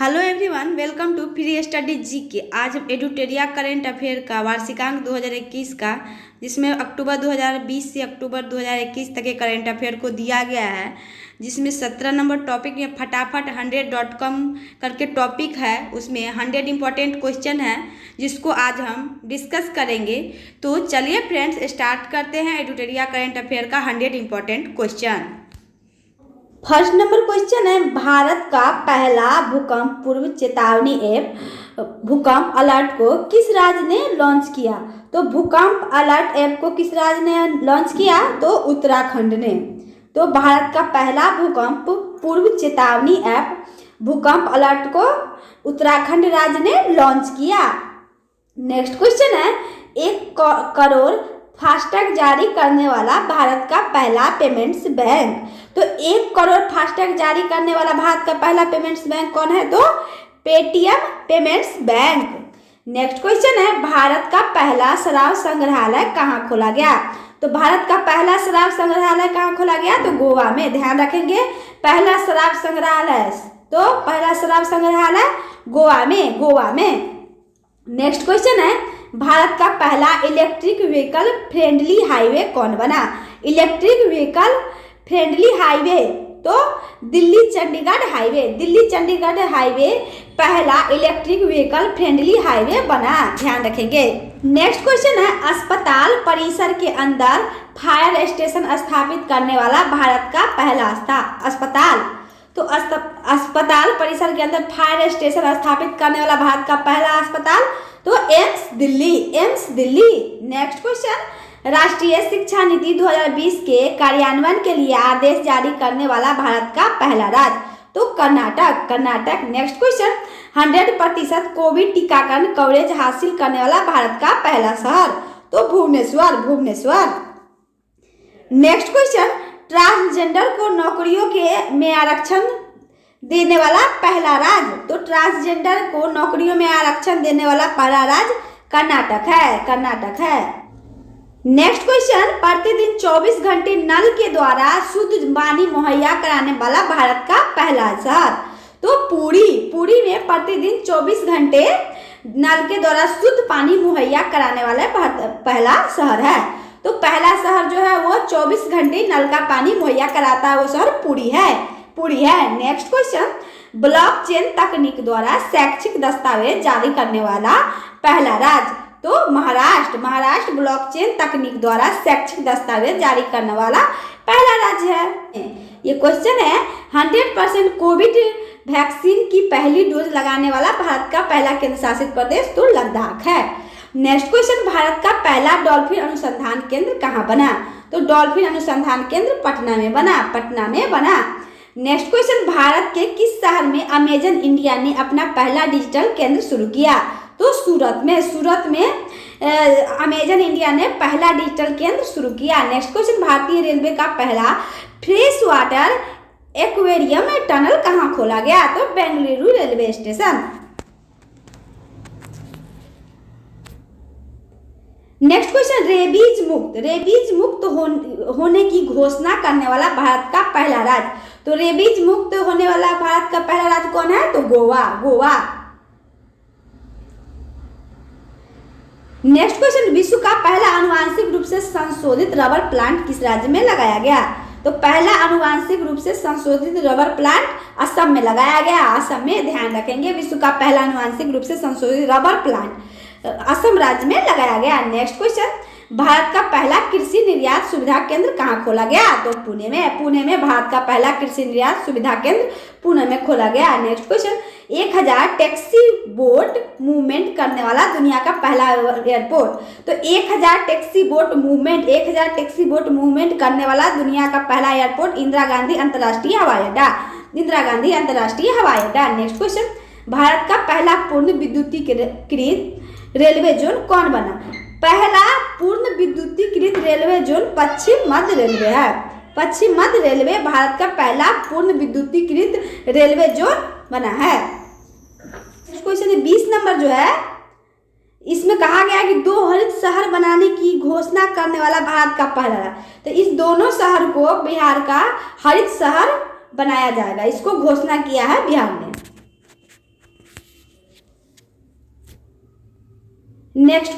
Hello everyone, welcome to free study GK. आज हम एडुटेरिया current affair का वार्षिकांक 2021 का, जिसमें अक्टूबर 2020 से अक्टूबर 2021 तक के करेंट अफेयर को दिया गया है, जिसमें 17 नंबर टॉपिक में फटाफट 100.com करके टॉपिक है। उसमें 100 इंपॉर्टेंट क्वेश्चन है जिसको आज हम डिस्कस करेंगे। तो चलिए फ्रेंड्स, स्टार्ट करते हैं एडुटेरिया करेंट अफेयर का 100 important question. First number question है, भारत का पहला भूकंप पूर्व चेतावनी ऐप भूकंप अलर्ट को किस राज्य ने लॉन्च किया? तो भूकंप अलर्ट ऐप को किस राज्य ने लॉन्च किया? तो उत्तराखंड ने। तो भारत का पहला भूकंप पूर्व चेतावनी ऐप भूकंप अलर्ट को उत्तराखंड राज्य ने लॉन्च किया। नेक्स्ट क्वेश्चन है, 1 करोड़ फास्टैग जारी करने वाला भारत का पहला पेमेंट्स बैंक। तो 1 करोड़ फास्टैग जारी करने वाला भारत का पहला पेमेंट्स बैंक कौन है? तो Paytm payments bank. Next question है, भारत का पहला शराब संग्रहालय कहाँ खोला गया? तो भारत का पहला शराब संग्रहालय कहाँ खोला गया? तो गोवा में। ध्यान रखेंगे, पहला शराब संग्रहालय, तो पहला शराब संग्रहालय गोवा में। नेक्स्ट क्वेश्चन है, भारत का पहला इलेक्ट्रिक व्हीकल फ्रेंडली हाईवे कौन बना? इलेक्ट्रिक व्हीकल फ्रेंडली हाईवे तो दिल्ली चंडीगढ़ हाईवे पहला इलेक्ट्रिक व्हीकल फ्रेंडली हाईवे बना। ध्यान रखेंगे। नेक्स्ट क्वेश्चन है, अस्पताल परिसर के अंदर फायर स्टेशन स्थापित करने वाला भारत का पहला अस्पताल। तो अस्पताल परिसर के अंदर फायर स्टेशन स्थापित करने वाला भारत का पहला अस्पताल तो एम्स दिल्ली। नेक्स्ट क्वेश्चन, राष्ट्रीय शिक्षा नीति 2020 के कार्यान्वयन के लिए आदेश जारी करने वाला भारत का पहला राज्य तो कर्नाटक। नेक्स्ट क्वेश्चन, 100% कोविड टीकाकरण कवरेज हासिल करने वाला भारत का पहला शहर तो भुवनेश्वर। नेक्स्ट क्वेश्चन, ट्रांसजेंडर को नौकरियों में आरक्षण देने वाला पहला राज्य तो ट्रांसजेंडर को नौकरियों में आरक्षण देने वाला पहला राज्य कर्नाटक है। नेक्स्ट क्वेश्चन, प्रतिदिन 24 घंटे नल के द्वारा शुद्ध पानी मुहैया कराने वाला भारत का पहला शहर तो पुरी में प्रतिदिन 24 घंटे नल के द्वारा शुद्ध पानी मुहैया कराने वाला पहला शहर है। तो पहला शहर जो है वो 24 घंटे नल का पानी मुहैया कराता है, वो शहर पुरी है। नेक्स्ट क्वेश्चन, ब्लॉकचेन तकनीक द्वारा शैक्षिक दस्तावेज जारी करने वाला पहला राज्य तो महाराष्ट्र ब्लॉकचेन तकनीक द्वारा शैक्षिक दस्तावेज जारी करने वाला पहला राज्य है। ये क्वेश्चन है, 100% कोविड वैक्सीन की पहली डोज लगाने वाला भारत का पहला केंद्र शासित प्रदेश तो लद्दाख है। नेक्स्ट क्वेश्चन, भारत का पहला डॉल्फिन अनुसंधान केंद्र कहाँ बना? तो डॉल्फिन अनुसंधान केंद्र पटना में बना। नेक्स्ट क्वेश्चन, भारत के किस शहर में अमेजन इंडिया ने अपना पहला डिजिटल केंद्र शुरू किया? तो सूरत में अमेजन इंडिया ने पहला डिजिटल केंद्र शुरू किया। नेक्स्ट क्वेश्चन, भारतीय रेलवे का पहला फ्रेश वाटर एक्वेरियम टनल कहाँ खोला गया? तो Bengaluru railway station. Next question, rabies मुक्त होने की घोषणा करने वाला भारत का पहला राज्य तो रेबीज मुक्त होने वाला भारत का पहला राज्य कौन है? तो गोवा। नेक्स्ट क्वेश्चन, विश्व का पहला आनुवांशिक रूप से संशोधित रबर प्लांट किस राज्य में लगाया गया? तो पहला आनुवांशिक रूप से संशोधित रबर प्लांट असम में लगाया गया, असम में। ध्यान रखेंगे, विश्व का पहला आनुवांशिक रूप से संशोधित रबर प्लांट असम राज्य में लगाया गया। नेक्स्ट क्वेश्चन, भारत का पहला कृषि निर्यात सुविधा केंद्र कहाँ खोला गया? तो पुणे में भारत का पहला कृषि निर्यात सुविधा केंद्र पुणे में खोला गया। Next question, 1000 taxi boat movement करने वाला दुनिया का पहला एयरपोर्ट तो 1000 टैक्सी बोट मूवमेंट करने वाला दुनिया का पहला एयरपोर्ट इंदिरा गांधी अंतर्राष्ट्रीय हवाई अड्डा। नेक्स्ट क्वेश्चन, भारत का पहला पूर्ण विद्युतीकृत रेलवे जोन कौन बना? पहला पूर्ण विद्युतीकृत रेलवे जोन पश्चिम मध्य रेलवे है। पश्चिम मध्य रेलवे भारत का पहला पूर्ण विद्युतीकृत रेलवे जोन बना है। क्वेश्चन 20 नंबर जो है, इसमें कहा गया कि 2 हरित शहर बनाने की घोषणा करने वाला भारत का पहला राज्य तो इस दोनों शहर को बिहार का हरित शहर बनाया जाएगा, इसको घोषणा किया है बिहार ने। नेक्स्ट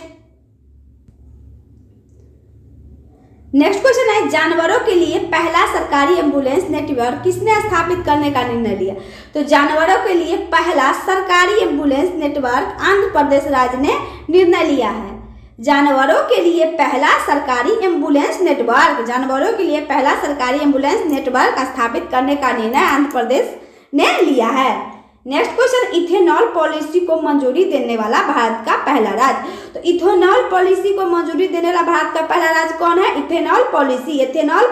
क्वेश्चन है, जानवरों के लिए पहला सरकारी एम्बुलेंस नेटवर्क किसने स्थापित करने का निर्णय लिया? तो जानवरों के लिए पहला सरकारी एम्बुलेंस नेटवर्क आंध्र प्रदेश राज्य ने निर्णय लिया है। जानवरों के लिए पहला सरकारी एम्बुलेंस नेटवर्क, जानवरों के लिए पहला सरकारी एम्बुलेंस नेटवर्क स्थापित करने का निर्णय आंध्र प्रदेश ने लिया है। नेक्स्ट क्वेश्चन, इथेनॉल पॉलिसी को मंजूरी देने वाला भारत का पहला राज्य। तो इथेनॉल पॉलिसी को मंजूरी देने वाला भारत का पहला राज्य कौन है? इथेनॉल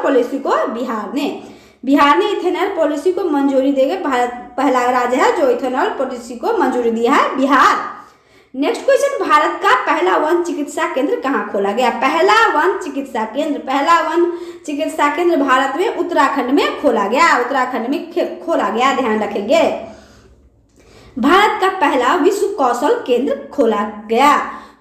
पॉलिसी को बिहार ने इथेनॉल पॉलिसी को मंजूरी देकर भारत पहला राज्य है जो इथेनॉल पॉलिसी को मंजूरी दिया है, बिहार। नेक्स्ट क्वेश्चन, भारत का पहला वन चिकित्सा केंद्र कहाँ खोला गया? पहला वन चिकित्सा केंद्र भारत में उत्तराखंड में खोला गया, ध्यान रखेंगे। भारत का पहला विश्व कौशल केंद्र खोला गया।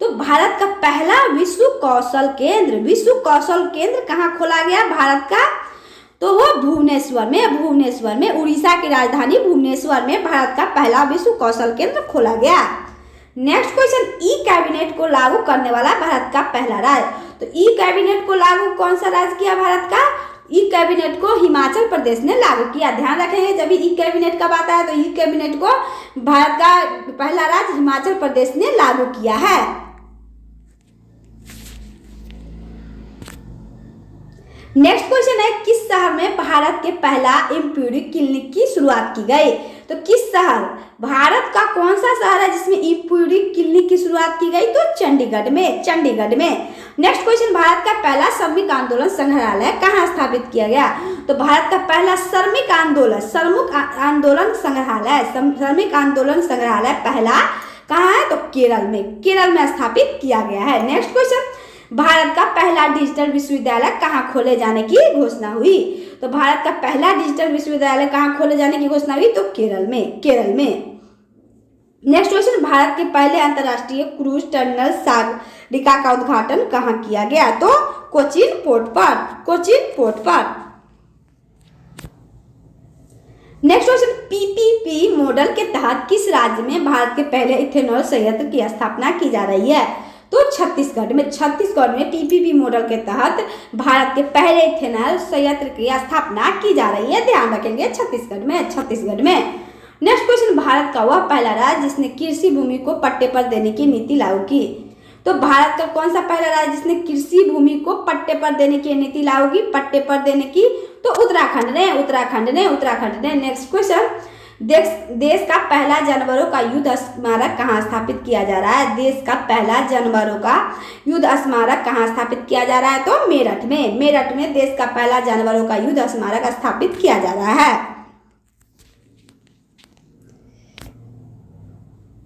तो भारत का पहला विश्व कौशल केंद्र कहाँ खोला गया भारत का? तो वो भुवनेश्वर में, उड़ीसा की राजधानी भुवनेश्वर में भारत का पहला विश्व कौशल केंद्र खोला गया। नेक्स्ट क्वेश्चन, ई कैबिनेट को लागू करने वाला भारत का पहला राज्य। तो ई कैबिनेट को लागू कौन सा राज्य किया भारत का? ई कैबिनेट को हिमाचल प्रदेश ने लागू किया। ध्यान रखेंगे, जब भी ई कैबिनेट का बात आया तो ई कैबिनेट को भारत का पहला राज्य हिमाचल प्रदेश ने लागू किया है। नेक्स्ट क्वेश्चन है, किस शहर में भारत के पहला इम्प्यूरी क्लिनिक की शुरुआत की गई? तो किस शहर, भारत का कौन सा शहर है जिसमें इम्प्यूरी क्लिनिक की शुरुआत की गई? तो चंडीगढ़ में। नेक्स्ट क्वेश्चन, भारत का पहला श्रमिक आंदोलन संग्रहालय कहाँ स्थापित किया गया? तो भारत का पहला श्रमिक आंदोलन संग्रहालय पहला कहाँ है? तो केरल में स्थापित किया गया है। नेक्स्ट क्वेश्चन, भारत का पहला डिजिटल विश्वविद्यालय कहाँ खोले जाने की घोषणा हुई? तो भारत का पहला डिजिटल विश्वविद्यालय कहाँ खोले जाने की घोषणा हुई? तो केरल में। नेक्स्ट क्वेश्चन, भारत के पहले अंतर्राष्ट्रीय क्रूज टर्मिनल सागरिका का उद्घाटन कहाँ किया गया? तो कोचीन पोर्ट पर। नेक्स्ट क्वेश्चन, पीपीपी मॉडल के तहत किस राज्य में भारत के पहले इथेनॉल संयंत्र की स्थापना की जा रही है? तो छत्तीसगढ़ में पीपीपी मॉडल के तहत भारत के पहले इथेनॉल संयंत्र की स्थापना की जा रही है, ध्यान रखेंगे, छत्तीसगढ़ में। नेक्स्ट क्वेश्चन, भारत का वह पहला राज्य जिसने कृषि भूमि को पट्टे पर देने की नीति लागू की? तो भारत का कौन सा पहला राज्य जिसने कृषि भूमि को पट्टे पर देने की नीति लागू की? तो उत्तराखंड ने। नेक्स्ट क्वेश्चन, देश का पहला जानवरों का युद्ध स्मारक कहाँ स्थापित किया जा रहा है? देश का पहला जानवरों का युद्ध स्मारक कहाँ स्थापित किया जा रहा है? तो मेरठ में देश का पहला जानवरों का युद्ध स्मारक स्थापित किया जा रहा है।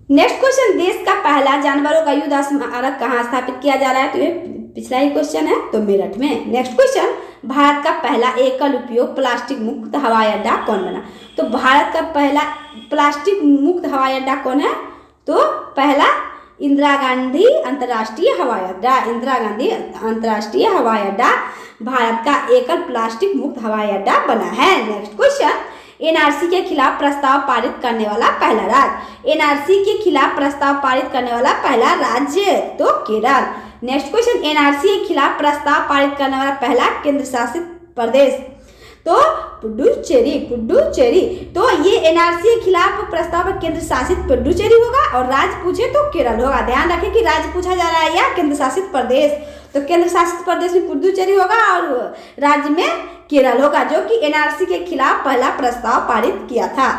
नेक्स्ट क्वेश्चन, देश का पहला जानवरों का युद्ध स्मारक कहाँ स्थापित किया जा रहा है? तो ये पिछला ही क्वेश्चन है, तो मेरठ में। नेक्स्ट क्वेश्चन, भारत का पहला एकल उपयोग प्लास्टिक मुक्त हवाई अड्डा कौन बना? तो भारत का पहला प्लास्टिक मुक्त हवाई अड्डा कौन है? तो पहला इंदिरा गांधी अंतर्राष्ट्रीय हवाई अड्डा भारत का एकल प्लास्टिक मुक्त हवाई अड्डा बना है। नेक्स्ट क्वेश्चन, एनआरसी के खिलाफ प्रस्ताव पारित करने वाला पहला राज्य? तो केरल। नेक्स्ट क्वेश्चन, एनआरसी के खिलाफ प्रस्ताव पारित करने वाला पहला केंद्र शासित प्रदेश? तो पुडुचेरी। तो ये एनआरसी के खिलाफ प्रस्ताव केंद्र शासित पुडुचेरी होगा और राज्य पूछे तो केरल होगा। ध्यान रखें कि राज्य पूछा जा रहा है या केंद्र शासित प्रदेश, तो केंद्र शासित प्रदेश में पुडुचेरी होगा और राज्य में केरल होगा, जो कि एनआरसी के खिलाफ पहला प्रस्ताव पारित किया था।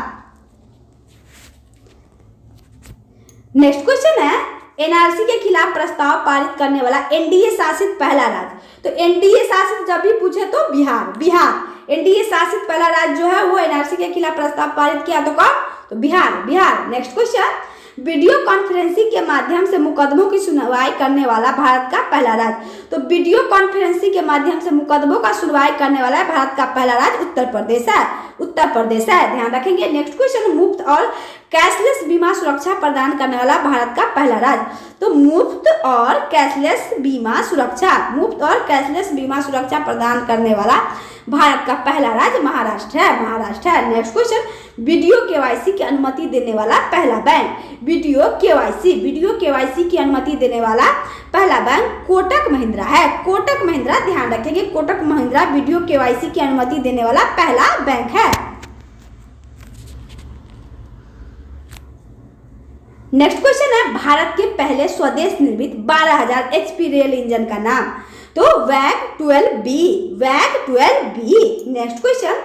नेक्स्ट क्वेश्चन है, एनआरसी के खिलाफ प्रस्ताव पारित करने वाला एनडीए शासित पहला राज्य? तो एनडीए शासित जब भी पूछे तो बिहार। एनडीए शासित पहला राज्य जो है वो एनआरसी के खिलाफ प्रस्ताव पारित किया तो कौन? तो Bihar. Next question, video conferencing के माध्यम से मुकदमों की सुनवाई करने वाला भारत का पहला राज्य? तो वीडियो कॉन्फ्रेंसिंग के माध्यम से मुकदमों का सुनवाई करने वाला भारत का पहला राज्य उत्तर प्रदेश है। उत्तर प्रदेश है, ध्यान रखेंगे। नेक्स्ट क्वेश्चन, मुफ्त और कैशलेस बीमा सुरक्षा प्रदान करने वाला भारत का पहला राज्य। तो मुफ्त और कैशलेस बीमा सुरक्षा, मुफ्त और कैशलेस बीमा सुरक्षा प्रदान करने वाला भारत का पहला राज्य महाराष्ट्र है, महाराष्ट्र है। नेक्स्ट क्वेश्चन, वीडियो केवाईसी की अनुमति देने वाला पहला बैंक। वीडियो केवाईसी की अनुमति देने वाला पहला बैंक कोटक महिंद्रा है, कोटक महिंद्रा, ध्यान रखेंगे। कोटक महिंद्रा वीडियो केवाईसी की अनुमति देने वाला पहला बैंक है। नेक्स्ट क्वेश्चन है, भारत के पहले स्वदेश निर्मित 12,000 HP रेल इंजन का नाम। तो वैग 12B, वैग 12B। नेक्स्ट क्वेश्चन,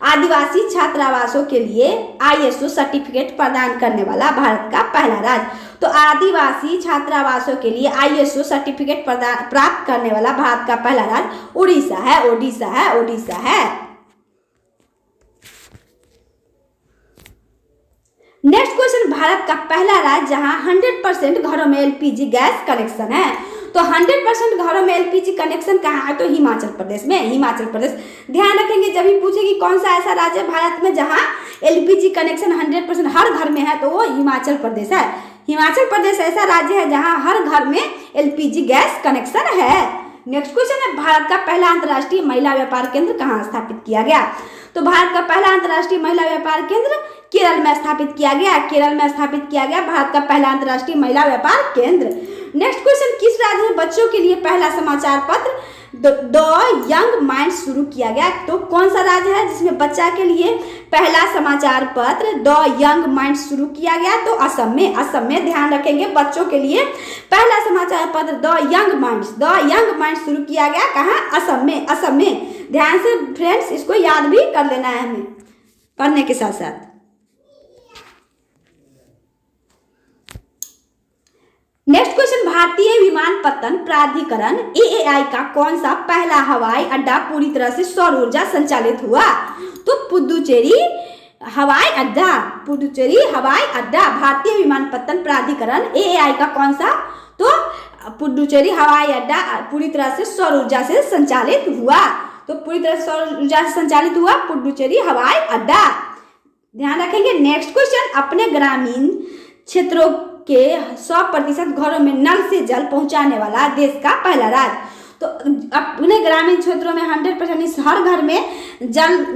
आदिवासी छात्रावासों के लिए ISO सर्टिफिकेट प्रदान करने वाला भारत का पहला राज्य। तो आदिवासी छात्रावासों के लिए ISO सर्टिफिकेट प्राप्त करने वाला भारत का पहला राज्य उड़ीसा है, ओडिशा है, ओडिशा है। नेक्स्ट क्वेश्चन, भारत का पहला राज्य जहां 100% घरों में LPG गैस कनेक्शन है। तो 100% घरों में LPG कनेक्शन कहाँ है? तो हिमाचल प्रदेश में, हिमाचल प्रदेश। ध्यान रखेंगे, जब भी पूछेगी कौन सा ऐसा राज्य है भारत में जहां LPG कनेक्शन 100% हर घर में है, तो वो हिमाचल प्रदेश है। हिमाचल प्रदेश ऐसा राज्य है जहां हर घर में LPG गैस कनेक्शन है। नेक्स्ट क्वेश्चन है, भारत का पहला अंतर्राष्ट्रीय महिला व्यापार केंद्र कहाँ स्थापित किया गया? तो भारत का पहला अंतर्राष्ट्रीय महिला व्यापार केंद्र केरल में स्थापित किया गया, केरल में स्थापित किया गया भारत का पहला अंतर्राष्ट्रीय महिला व्यापार केंद्र। नेक्स्ट क्वेश्चन, किस राज्य में बच्चों के लिए पहला समाचार पत्र द यंग माइंड शुरू किया गया? तो कौन सा राज्य है जिसमें बच्चा के लिए पहला समाचार पत्र द यंग माइंड शुरू किया गया? तो असम में, असम में। ध्यान रखेंगे, बच्चों के लिए पहला समाचार पत्र द यंग माइंड शुरू किया गया कहाँ? असम में, असम में। ध्यान से फ्रेंड्स इसको याद भी कर लेना है हमें पढ़ने के साथ साथ। नेक्स्ट क्वेश्चन, भारतीय विमानपत्तन प्राधिकरण AAI का कौन सा पहला हवाई अड्डा पूरी तरह से सौर ऊर्जा संचालित हुआ? तो पुडुचेरी हवाई अड्डा, पुडुचेरी हवाई अड्डा। भारतीय विमानपत्तन प्राधिकरण AAI का कौन सा? तो पुडुचेरी हवाई अड्डा पूरी तरह से सौर ऊर्जा से संचालित हुआ। तो पूरी तरह से सौर ऊर्जा से संचालित हुआ पुडुचेरी हवाई अड्डा, ध्यान रखेंगे। नेक्स्ट क्वेश्चन, अपने ग्रामीण क्षेत्रों के 100% घरों में नल से जल पहुंचाने वाला देश का पहला राज्य। तो अपने ग्रामीण क्षेत्रों में 100% हर घर में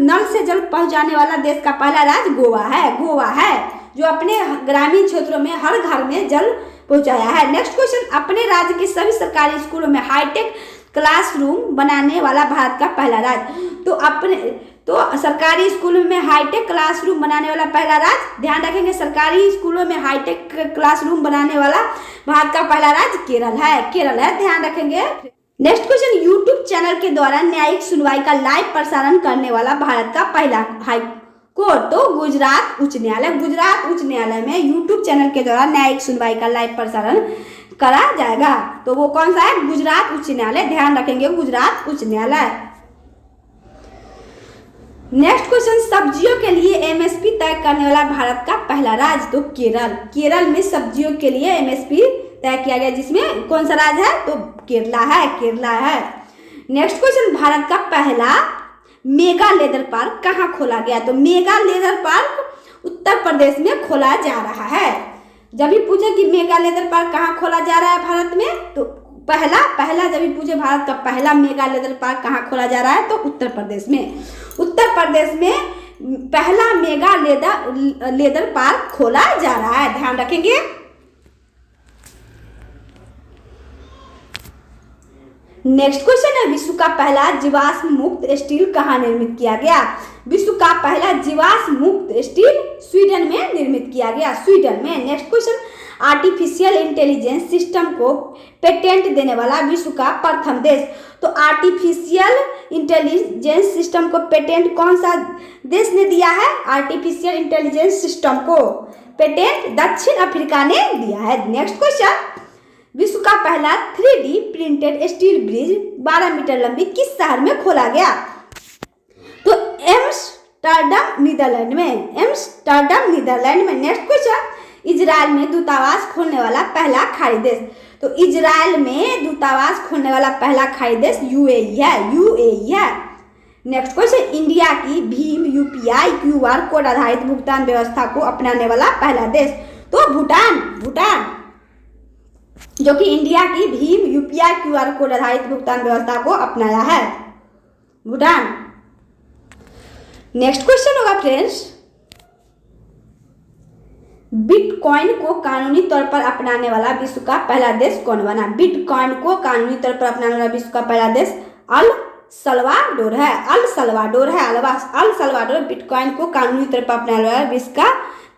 नल से जल पहुंचाने वाला देश का पहला राज्य गोवा है, गोवा है, जो अपने ग्रामीण क्षेत्रों में हर घर में जल पहुंचाया है। नेक्स्ट क्वेश्चन, अपने राज्य के सभी सरकारी स्कूलों में हाईटेक क्लासरूम बनाने वाला भारत का पहला राज्य। तो सरकारी स्कूलों में हाईटेक क्लासरूम बनाने वाला पहला राज्य, ध्यान रखेंगे, सरकारी स्कूलों में हाईटेक क्लासरूम बनाने वाला भारत का पहला राज्य केरल है, केरल है, ध्यान रखेंगे। नेक्स्ट क्वेश्चन, यूट्यूब चैनल के द्वारा न्यायिक सुनवाई का लाइव प्रसारण करने वाला भारत का पहला हाई कोर्ट। तो गुजरात उच्च न्यायालय, गुजरात उच्च न्यायालय में यूट्यूब चैनल के द्वारा न्यायिक सुनवाई का लाइव प्रसारण करा जाएगा। तो वो कौन सा है? गुजरात उच्च न्यायालय, ध्यान रखेंगे, गुजरात उच्च न्यायालय। नेक्स्ट क्वेश्चन, सब्जियों के लिए MSP तय करने वाला भारत का पहला राज्य। तो केरल, केरल में सब्जियों के लिए MSP तय किया गया, जिसमें कौन सा राज्य है? तो केरला है, केरला है। नेक्स्ट क्वेश्चन, भारत का पहला मेगा लेदर पार्क कहाँ खोला गया? तो mega leather park Uttar Pradesh में खोला जा रहा है। जब भी पूछे कि मेगा लेदर पार्क कहाँ खोला जा रहा है भारत में, तो पहला जब भी पूछे भारत का पहला मेगा लेदर पार्क कहाँ खोला जा रहा है, तो उत्तर प्रदेश में, उत्तर प्रदेश में पहला मेगा लेदर पार्क खोला जा रहा है, ध्यान रखेंगे। नेक्स्ट क्वेश्चन है, विश्व का पहला जीवाश्म मुक्त स्टील कहाँ निर्मित किया गया? विश्व का पहला जीवाश्म मुक्त स्टील स्वीडन में निर्मित किया गया, स्वीडन में। Next question, artificial intelligence system को पेटेंट देने वाला विश्व का प्रथम देश। तो आर्टिफिशियल इंटेलिजेंस सिस्टम को पेटेंट कौन सा देश ने दिया है? आर्टिफिशियल इंटेलिजेंस सिस्टम को पेटेंट दक्षिण अफ्रीका ने दिया है। नेक्स्ट क्वेश्चन, विश्व का पहला 3D printed steel bridge 12 metre लंबी किस शहर में खोला गया? तो एम्स्टर्डम नीदरलैंड में, एम्स्टर्डम नीदरलैंड में। नेक्स्ट क्वेश्चन, इजराइल में दूतावास खोलने वाला पहला खाड़ी देश। तो इजराइल में दूतावास खोलने वाला पहला खाड़ी देश UAE है, UAE है। नेक्स्ट क्वेश्चन, इंडिया की भीम यूपीआई QR कोड आधारित भुगतान व्यवस्था को अपनाने वाला पहला देश, तो भूटान। भूटान जो कि इंडिया की भीम यूपीआई QR कोड आधारित भुगतान व्यवस्था को अपनाया है, भूटान। नेक्स्ट क्वेश्चन होगा फ्रेंड्स, बिटकॉइन को कानूनी तौर पर अपनाने वाला विश्व का पहला देश कौन बना? बिटकॉइन को कानूनी तौर पर अपनाने वाला विश्व का पहला देश अल सल्वाडोर है। अल सल्वाडोर है। अल सल्वाडोर बिटकॉइन को कानूनी तौर पर अपनाने वाला विश्व का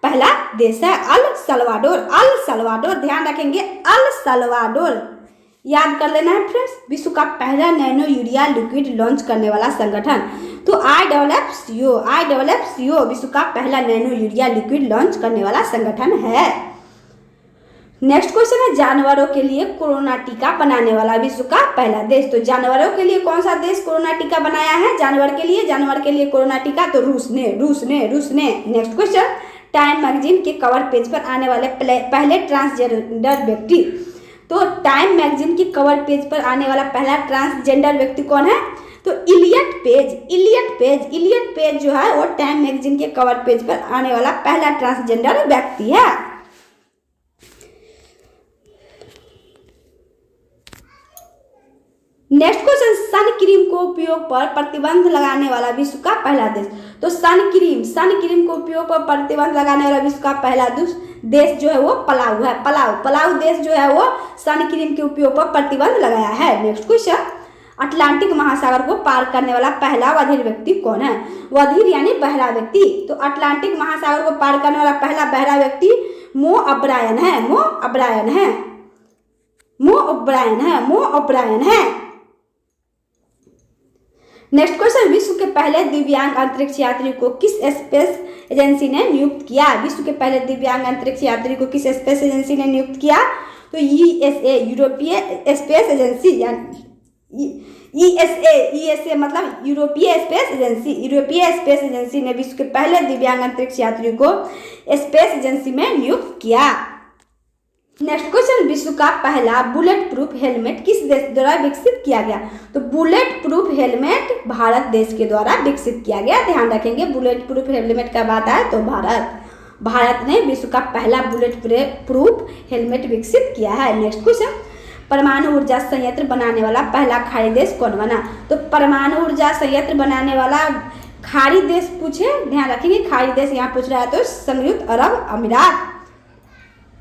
पहला देश है, अल सल्वाडोर। अल सल्वाडोर, ध्यान रखेंगे, अल सल्वाडोर याद कर लेना है फ्रेंड्स। विश्व का पहला नैनो यूरिया लिक्विड लॉन्च करने वाला संगठन, तो IWFCO विश्व का पहला नैनो यूरिया लिक्विड लॉन्च करने वाला संगठन है। नेक्स्ट क्वेश्चन है, जानवरों के लिए कोरोना टीका बनाने वाला विश्व का पहला देश, तो जानवरों के लिए कौन सा देश कोरोना टीका बनाया है? जानवर के लिए कोरोना टीका, तो रूस ने। नेक्स्ट क्वेश्चन, टाइम मैगजीन के कवर पेज पर आने वाले पहले ट्रांसजेंडर व्यक्ति, तो टाइम मैगजीन की कवर पेज पर आने वाला पहला ट्रांसजेंडर व्यक्ति कौन है? तो इलियट पेज जो है वो टाइम मैगजीन के कवर पेज पर आने वाला पहला ट्रांसजेंडर व्यक्ति है। नेक्स्ट क्वेश्चन, सन क्रीम को उपयोग पर प्रतिबंध लगाने वाला विश्व का पहला देश, तो सन क्रीम को उपयोग पर प्रतिबंध लगाने वाला विश्व का पहला देश जो है वो पलाऊ है। पलाऊ देश जो है वो सन क्रीम के उपयोग पर प्रतिबंध लगाया है। नेक्स्ट क्वेश्चन, अटलांटिक महासागर को पार करने वाला पहला बधिर व्यक्ति कौन है? बधिर यानी बहरा व्यक्ति, तो अटलांटिक महासागर को पार करने वाला पहला बहरा व्यक्ति मो ओब्रायन है। नेक्स्ट क्वेश्चन, विश्व के पहले दिव्यांग अंतरिक्ष यात्री को किस स्पेस एजेंसी ने नियुक्त किया? विश्व के पहले दिव्यांग अंतरिक्ष यात्री को किस स्पेस एजेंसी ने नियुक्त किया? तो यूएसए, यूरोपीय स्पेस एजेंसी, ईएसए मतलब यूरोपीय स्पेस एजेंसी ने विश्व के पहले दिव्यांग अंतरिक्ष यात्री को स्पेस एजेंसी में नियुक्त किया। नेक्स्ट क्वेश्चन, विश्व का पहला बुलेट प्रूफ हेलमेट किस देश द्वारा विकसित किया गया? तो बुलेट प्रूफ हेलमेट भारत देश के द्वारा विकसित किया गया। ध्यान रखेंगे, बुलेट प्रूफ हेलमेट का बात आए तो भारत ने विश्व का पहला बुलेट प्रूफ हेलमेट विकसित किया है। नेक्स्ट क्वेश्चन, परमाणु ऊर्जा संयंत्र बनाने वाला पहला खाड़ी देश कौन बना? तो परमाणु ऊर्जा संयंत्र बनाने वाला खाड़ी देश पूछे, ध्यान रखेंगे खाड़ी देश यहाँ पूछ रहा है तो संयुक्त अरब अमीरात।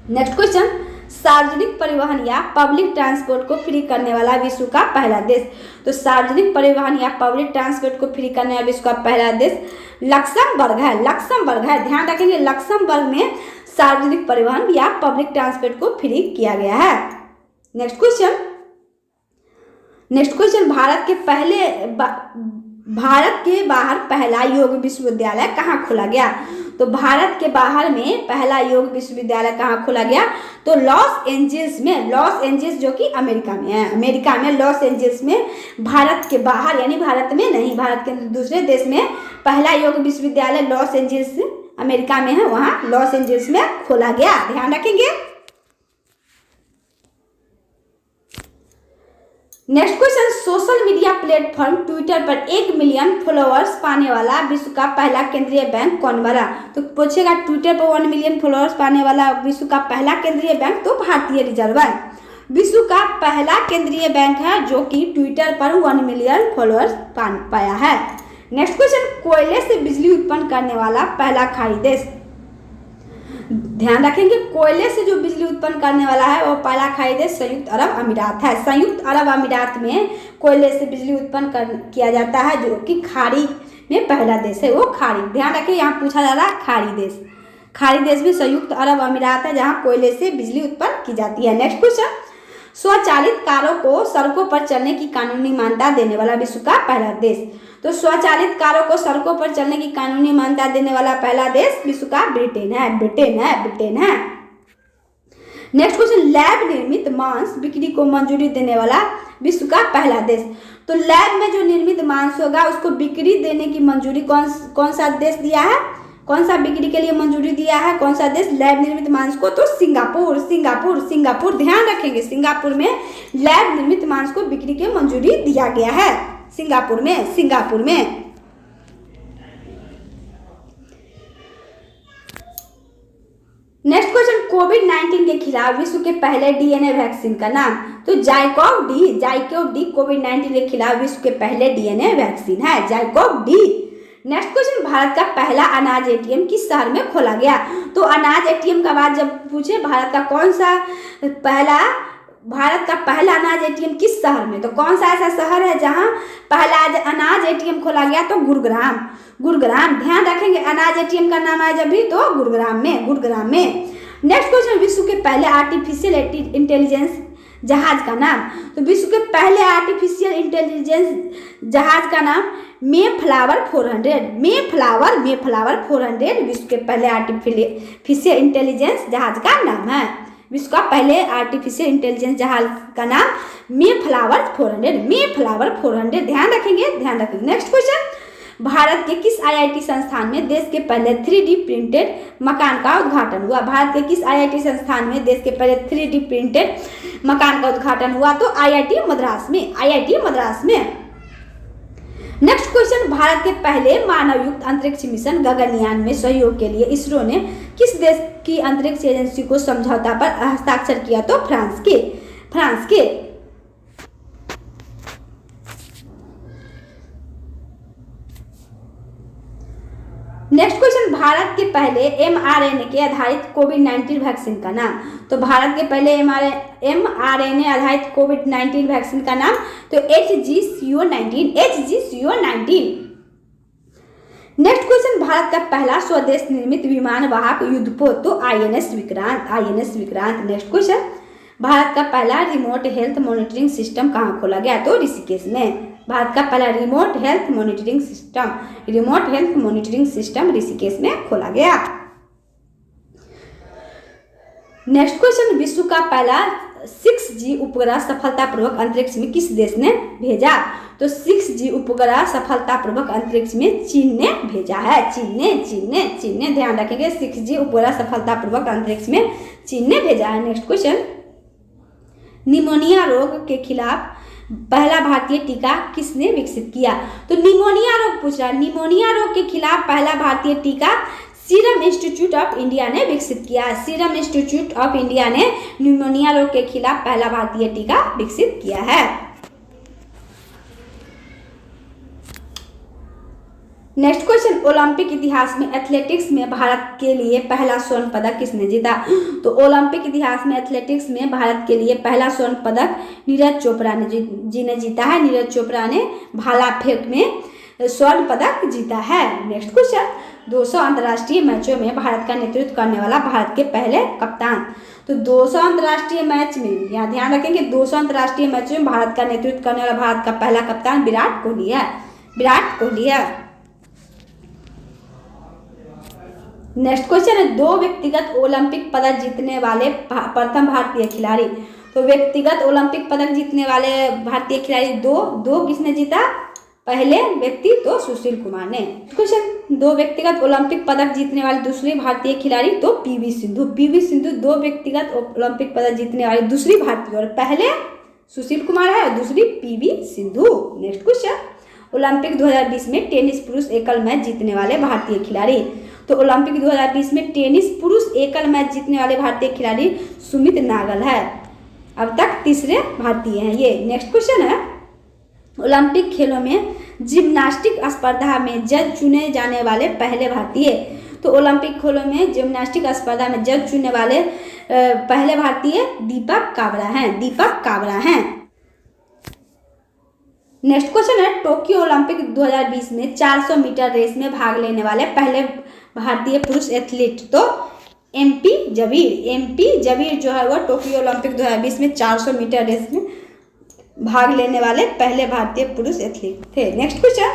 नेक्स्ट क्वेश्चन, सार्वजनिक परिवहन या पब्लिक ट्रांसपोर्ट को फ्री करने वाला विश्व का पहला देश, तो सार्वजनिक परिवहन या पब्लिक ट्रांसपोर्ट को फ्री करने वाला विश्व का पहला देश लक्समबर्ग है। ध्यान रखेंगे, लक्समबर्ग में सार्वजनिक परिवहन या पब्लिक ट्रांसपोर्ट को फ्री किया गया है। नेक्स्ट क्वेश्चन, भारत के बाहर पहला योग विश्वविद्यालय कहाँ खोला गया? तो भारत के बाहर में पहला योग विश्वविद्यालय कहाँ खोला गया? तो लॉस एंजल्स जो कि अमेरिका में है। अमेरिका में लॉस एंजल्स में, भारत के बाहर यानी भारत में नहीं, भारत के दूसरे देश में पहला योग विश्वविद्यालय लॉस एंजल्स अमेरिका में है, वहाँ लॉस एंजल्स में खोला गया। ध्यान रखेंगे। Next question, social media platform Twitter पर 1 मिलियन फॉलोअर्स पाने वाला विश्व का पहला केंद्रीय बैंक कौन बना? तो पूछेगा ट्विटर पर 1 मिलियन फॉलोअर्स पाने वाला विश्व का पहला केंद्रीय बैंक, तो भारतीय रिजर्व बैंक विश्व का पहला केंद्रीय बैंक है जो कि ट्विटर पर 1 मिलियन फॉलोअर्स पाया है। नेक्स्ट क्वेश्चन, कोयले से बिजली उत्पन्न करने वाला पहला खाड़ी देश, ध्यान रखेंगे कोयले से जो बिजली उत्पन्न करने वाला है वो पहला खाड़ी देश संयुक्त अरब अमीरात है। संयुक्त अरब अमीरात में कोयले से बिजली उत्पन्न किया जाता है जो कि खाड़ी में पहला देश है वो खाड़ी। ध्यान रखें, यहाँ पूछा जा रहा है खाड़ी देश भी संयुक्त अरब अमीरात है जहाँ कोयले से बिजली उत्पन्न की जाती है। नेक्स्ट क्वेश्चन, स्वचालित कारों को सड़कों पर चलने की कानूनी मान्यता देने वाला विश्व का पहला देश, तो स्वचालित कारों को सड़कों पर चलने की कानूनी मान्यता देने वाला पहला देश विश्व का ब्रिटेन है। नेक्स्ट क्वेश्चन, लैब निर्मित मांस बिक्री को मंजूरी देने वाला विश्व का पहला देश, तो लैब में जो निर्मित मांस होगा उसको बिक्री देने की मंजूरी कौन सा देश दिया है? कौन सा बिक्री के लिए मंजूरी दिया है? कौन सा देश लैब निर्मित मांस को? तो सिंगापुर। ध्यान रखेंगे, सिंगापुर में लैब निर्मित मांस को बिक्री की मंजूरी दिया गया है। सिंगापुर में, सिंगापुर में। नेक्स्ट क्वेश्चन, कोविड-19 के खिलाफ विश्व के पहले डीएनए वैक्सीन का नाम। तो जाइकोव डी कोविड-19 के खिलाफ विश्व के पहले डीएनए वैक्सीन है, ZyCoV D. Next question, Bharat का पहला अनाज एटीएम किस शहर में खोला गया। तो अनाज एटीएम का बात जब पूछे भारत का पहला अनाज एटीएम किस शहर में, तो कौन सा ऐसा शहर है जहां पहला अनाज एटीएम खोला गया, तो गुरुग्राम, गुरुग्राम। ध्यान रखेंगे अनाज एटीएम का नाम आए जब भी तो गुरुग्राम में, गुरुग्राम में। नेक्स्ट क्वेश्चन, विश्व के पहले आर्टिफिशियल इंटेलिजेंस जहाज का नाम। तो विश्व के पहले आर्टिफिशियल इंटेलिजेंस जहाज का नाम मेफ्लावर 400, मेफ्लावर 400 विश्व के पहले आर्टिफिशियल इंटेलिजेंस जहाज का नाम है। विश्व का पहले आर्टिफिशियल इंटेलिजेंस जहाज का नाम मेफ्लावर 400, मेफ्लावर 400। ध्यान रखेंगे, ध्यान रखेंगे। नेक्स्ट क्वेश्चन, भारत के किस आईआईटी संस्थान में देश के पहले 3D प्रिंटेड मकान का उद्घाटन हुआ। भारत के किस आईआईटी संस्थान में देश के पहले 3D प्रिंटेड मकान का उद्घाटन हुआ, तो आईआईटी मद्रास में, आईआईटी मद्रास में। नेक्स्ट क्वेश्चन, भारत के पहले मानवयुक्त अंतरिक्ष मिशन गगनयान में सहयोग के लिए इसरो ने किस देश की अंतरिक्ष एजेंसी को समझौता पर हस्ताक्षर किया, तो फ्रांस के, फ्रांस के। नेक्स्ट क्वेश्चन, भारत के पहले mRNA के आधारित कोविड-19 वैक्सीन का नाम। तो भारत के पहले mRNA आधारित कोविड-19 वैक्सीन का नाम तो HGCO19, HGCO19। Next question, Bharat का पहला स्वदेश निर्मित विमान वाहक युद्धपोत तो INS Vikrant, INS Vikrant. Next question, Bharat का पहला रिमोट हेल्थ मॉनिटरिंग सिस्टम कहाँ खोला गया, तो ऋषिकेश में। भारत का पहला remote health monitoring system Rishikesh में खोला गया। नेक्स्ट क्वेश्चन, विश्व का पहला 6G उपग्रह सफलतापूर्वक अंतरिक्ष में किस देश ने भेजा। तो 6G उपग्रह सफलतापूर्वक अंतरिक्ष में चीन ने भेजा है, चीन ने। ध्यान रखेंगे 6G उपग्रह सफलतापूर्वक अंतरिक्ष में चीन ने भेजा है। नेक्स्ट क्वेश्चन, निमोनिया रोग के खिलाफ पहला भारतीय टीका किसने विकसित किया। तो निमोनिया रोग पूछ रहा है, निमोनिया रोग के खिलाफ पहला भारतीय टीका सीरम इंस्टीट्यूट ऑफ इंडिया ने विकसित किया। सीरम इंस्टीट्यूट ऑफ इंडिया ने निमोनिया रोग के खिलाफ पहला भारतीय टीका विकसित किया है। नेक्स्ट क्वेश्चन, ओलंपिक इतिहास में एथलेटिक्स में भारत के लिए पहला स्वर्ण पदक किसने जीता। तो ओलंपिक इतिहास में एथलेटिक्स में भारत के लिए पहला स्वर्ण पदक नीरज चोपड़ा जी ने जीता है। नीरज चोपड़ा ने भाला फेंक में स्वर्ण पदक जीता है। नेक्स्ट क्वेश्चन, 200 अंतर्राष्ट्रीय मैचों में भारत का नेतृत्व करने वाला भारत के पहले कप्तान। तो 200 अंतर्राष्ट्रीय मैच में, यहाँ ध्यान रखेंगे 200 अंतर्राष्ट्रीय मैचों में भारत का नेतृत्व करने वाला भारत का पहला कप्तान विराट कोहली है, विराट कोहली है। नेक्स्ट क्वेश्चन है, 2 व्यक्तिगत ओलंपिक पदक जीतने वाले प्रथम भारतीय खिलाड़ी। तो व्यक्तिगत ओलंपिक पदक जीतने वाले भारतीय खिलाड़ी दो किसने जीता, पहले व्यक्ति तो सुशील कुमार ने। क्वेश्चन, 2 व्यक्तिगत ओलंपिक पदक जीतने वाले दूसरी भारतीय खिलाड़ी तो पीवी सिंधु। पीवी सिंधु 2 व्यक्तिगत ओलंपिक पदक जीतने वाली दूसरी भारतीय, और पहले सुशील कुमार है और दूसरी PV Sindhu. Next question, Olympic 2020 में टेनिस पुरुष एकल मैच जीतने वाले भारतीय खिलाड़ी। तो ओलंपिक 2020 में टेनिस पुरुष एकल मैच जीतने वाले भारतीय खिलाड़ी सुमित नागल है, अब तक तीसरे भारतीय हैं ये। नेक्स्ट क्वेश्चन है, ओलंपिक खेलों में जिम्नास्टिक स्पर्धा में जज चुने जाने वाले पहले भारतीय। तो ओलंपिक खेलों में जिम्नास्टिक स्पर्धा में जज चुनने वाले पहले भारतीय दीपक काबरा हैं, दीपक काबरा हैं। नेक्स्ट क्वेश्चन है, टोक्यो ओलंपिक 2020 में 400 मीटर रेस में भाग लेने वाले पहले भारतीय पुरुष एथलीट तो एमपी जबीर जो है वो टोक्यो ओलंपिक 2020 में 400 मीटर रेस में भाग लेने वाले पहले भारतीय पुरुष एथलीट थे। नेक्स्ट क्वेश्चन,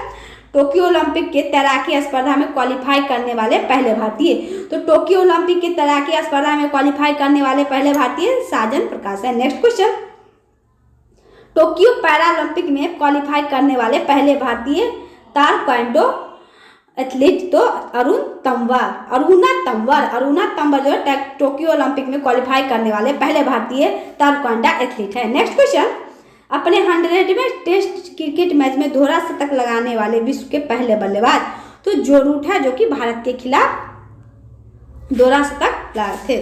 टोक्यो ओलंपिक के तैराकी स्पर्धा में क्वालिफाई करने वाले पहले भारतीय। तो टोक्यो ओलंपिक के तैराकी स्पर्धा में क्वालिफाई करने वाले पहले भारतीय साजन प्रकाश है। नेक्स्ट क्वेश्चन, टोक्यो पैरालंपिक में क्वालिफाई करने वाले पहले भारतीय ताइक्वांडो एथलीट तो अरुणा तंवर जो टोक्यो ओलंपिक में क्वालिफाई करने वाले पहले भारतीय ताइक्वांडो एथलीट है। नेक्स्ट क्वेश्चन, अपने 100वें टेस्ट क्रिकेट मैच में दोहरा शतक लगाने वाले विश्व के पहले बल्लेबाज, तो जो रूट है जो कि भारत के खिलाफ दोहरा शतक लगाए थे।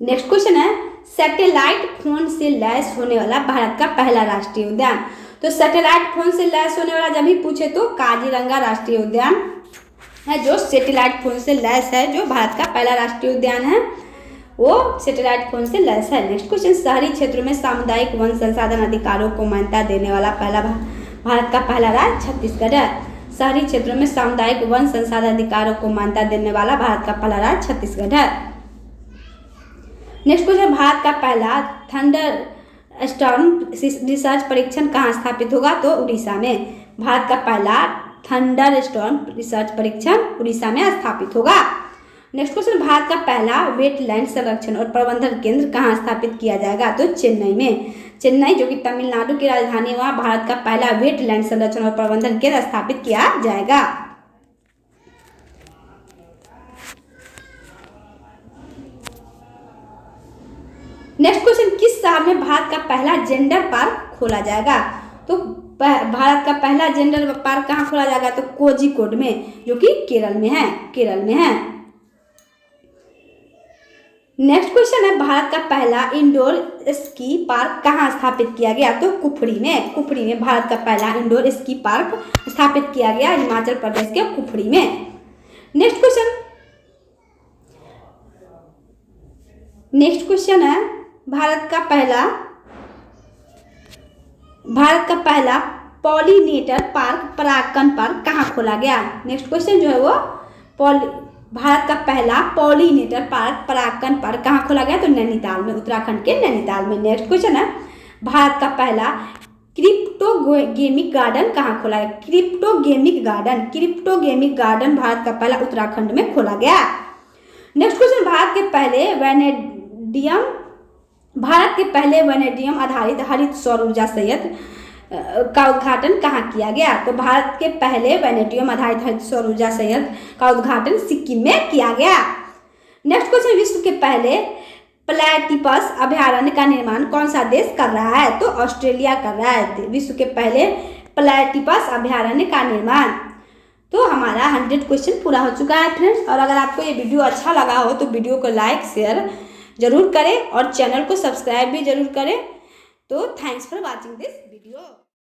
नेक्स्ट क्वेश्चन है, सैटेलाइट फोन से लैस होने वाला भारत का पहला राष्ट्रीय उद्यान। तो सैटेलाइट फोन से लैस होने वाला जब भी पूछे तो काजीरंगा राष्ट्रीय उद्यान है, जो सैटेलाइट फोन से लैस है, जो भारत का पहला राष्ट्रीय उद्यान है वो सैटेलाइट फोन से लैस है। नेक्स्ट क्वेश्चन, शहरी क्षेत्रों में सामुदायिक वन संसाधन अधिकारों को मान्यता देने वाला भारत का पहला राज्य छत्तीसगढ़ है। शहरी क्षेत्रों में सामुदायिक वन संसाधन अधिकारों को मान्यता देने वाला भारत का पहला राज्य छत्तीसगढ़ है। नेक्स्ट क्वेश्चन, भारत का पहला थंडर स्टॉर्म रिसर्च परीक्षण कहाँ स्थापित होगा? तो उड़ीसा में। भारत का पहला थंडर स्टॉर्म रिसर्च परीक्षण उड़ीसा में स्थापित होगा। नेक्स्ट क्वेश्चन, भारत का पहला वेटलैंड संरक्षण और प्रबंधन केंद्र कहाँ स्थापित किया जाएगा? तो चेन्नई में। चेन्नई जो कि तमिलनाडु की राजधानी है, वहाँ भारत का पहला वेटलैंड संरक्षण और प्रबंधन केंद्र स्थापित किया जाएगा। नेक्स्ट क्वेश्चन, किस शहर में भारत का पहला जेंडर पार्क खोला जाएगा? तो भारत का पहला जेंडर पार्क कहाँ खोला जाएगा? तो कोझिकोड में, जो कि केरल में है। नेक्स्ट क्वेश्चन है, भारत का पहला इंडोर स्की पार्क कहाँ स्थापित किया गया? तो कुफरी में भारत का पहला इंडोर स्की पार्क स्थापित किया गया, हिमाचल प्रदेश के कुफरी में। नेक्स्ट क्वेश्चन है, भारत का पहला पॉलिनेटर पार्क परागकण पार्क कहाँ खोला गया? नेक्स्ट क्वेश्चन जो है वो भारत का पहला पॉलिनेटर पार्क परागकण पार्क कहाँ खोला गया? तो नैनीताल में, उत्तराखंड के नैनीताल में। नेक्स्ट क्वेश्चन है, भारत का पहला क्रिप्टोगेमिक गार्डन कहाँ खोला गया? क्रिप्टोगेमिक गार्डन भारत का पहला उत्तराखंड में खोला गया। नेक्स्ट क्वेश्चन, भारत के पहले वैनेडियम आधारित हरित सौर ऊर्जा संयंत्र का उद्घाटन कहाँ किया गया? तो भारत के पहले वैनेडियम आधारित हरित सौर ऊर्जा संयंत्र का उद्घाटन सिक्किम में किया गया। नेक्स्ट क्वेश्चन, विश्व के पहले प्लैटिपस अभयारण्य का निर्माण कौन सा देश कर रहा है? तो ऑस्ट्रेलिया कर रहा है विश्व के पहले प्लैटिपस अभयारण्य का निर्माण। तो हमारा 100 क्वेश्चन पूरा हो चुका है फ्रेंड्स। और अगर आपको ये वीडियो अच्छा लगा हो तो वीडियो को लाइक शेयर जरूर करें और चैनल को सब्सक्राइब भी जरूर करें। तो thanks for watching this video.